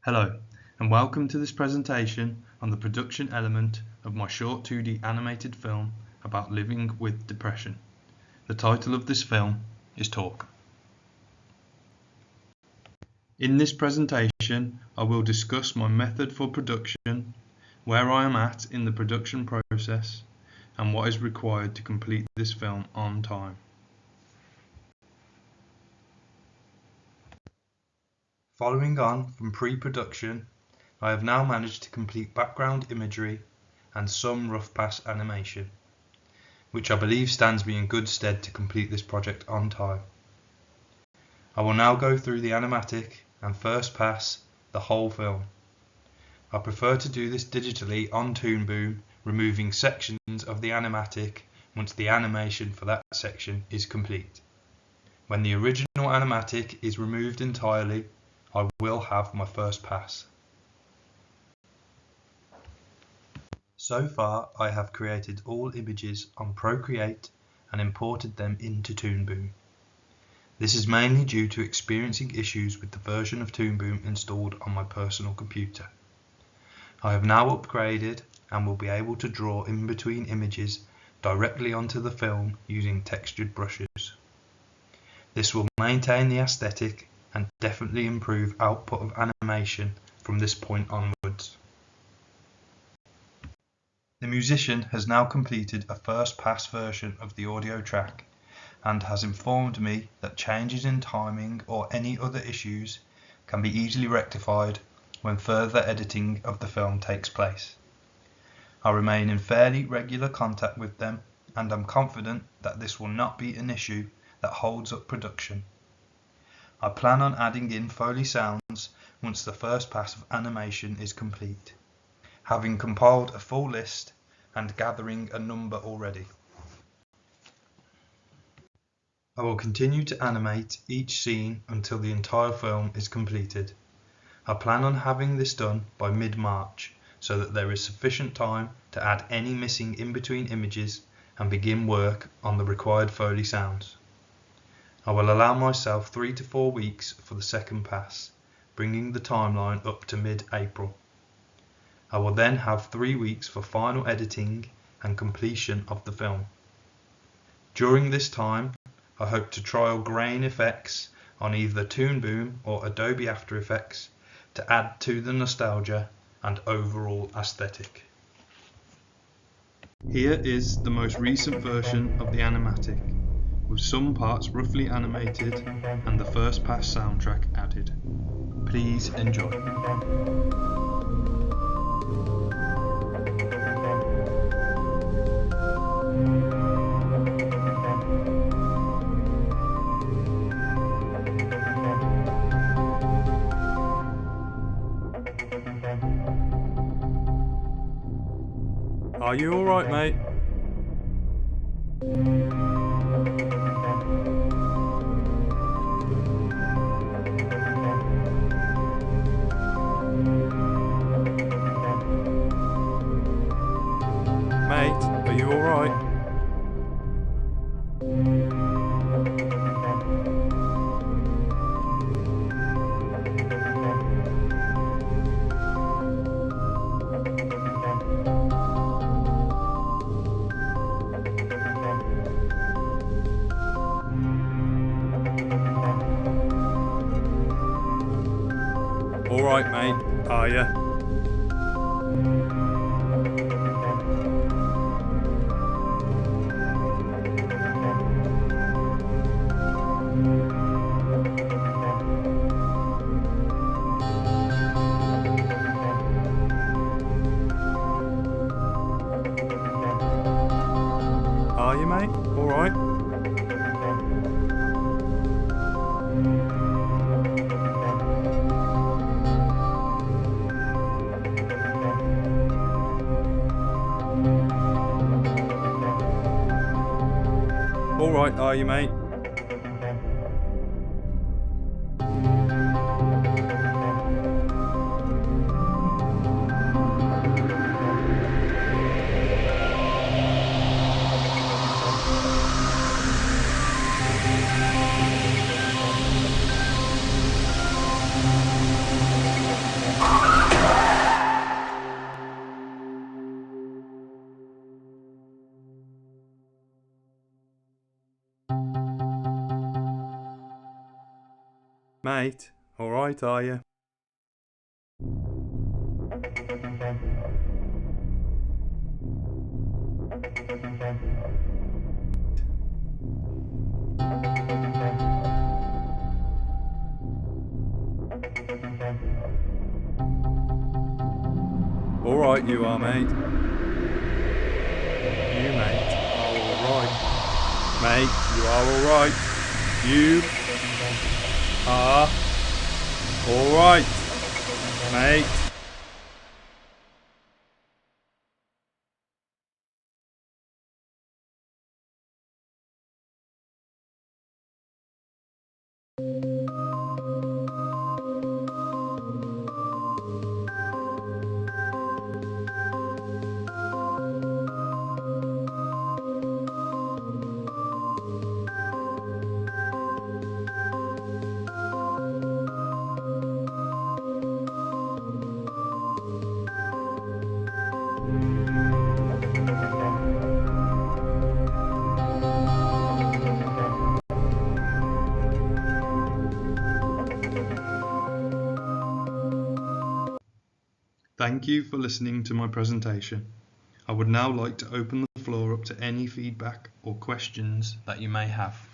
Hello, and welcome to this presentation on the production element of my short 2D animated film about living with depression. The title of this film is Talk. In this presentation, I will discuss my method for production, where I am at in the production process, and what is required to complete this film on time. Following on from pre-production, I have now managed to complete background imagery and some rough pass animation, which I believe stands me in good stead to complete this project on time. I will now go through the animatic and first pass the whole film. I prefer to do this digitally on Toon Boom, removing sections of the animatic once the animation for that section is complete. When the original animatic is removed entirely, I will have my first pass. So far, I have created all images on Procreate and imported them into Toon Boom. This is mainly due to experiencing issues with the version of Toon Boom installed on my personal computer. I have now upgraded and will be able to draw in between images directly onto the film using textured brushes. This will maintain the aesthetic and definitely improve output of animation from this point onwards. The musician has now completed a first pass version of the audio track and has informed me that changes in timing or any other issues can be easily rectified when further editing of the film takes place. I remain in fairly regular contact with them and am confident that this will not be an issue that holds up production. I plan on adding in Foley sounds once the first pass of animation is complete, having compiled a full list and gathering a number already. I will continue to animate each scene until the entire film is completed. I plan on having this done by mid-March so that there is sufficient time to add any missing in-between images and begin work on the required Foley sounds. I will allow myself 3 to 4 weeks for the second pass, bringing the timeline up to mid-April. I will then have 3 weeks for final editing and completion of the film. During this time, I hope to trial grain effects on either Toon Boom or Adobe After Effects to add to the nostalgia and overall aesthetic. Here is the most recent version of the animatic, with some parts roughly animated and the first pass soundtrack added. Please enjoy. Are you alright, mate? Mate, are you alright? Alright, mate, are ya? Are you, mate? Alright? Alright, are you, mate? Mate, alright, are you? Alright, you are, mate. You, mate, are alright. Mate, you are alright. You are alright. Mate. Thank you for listening to my presentation. I would now like to open the floor up to any feedback or questions that you may have.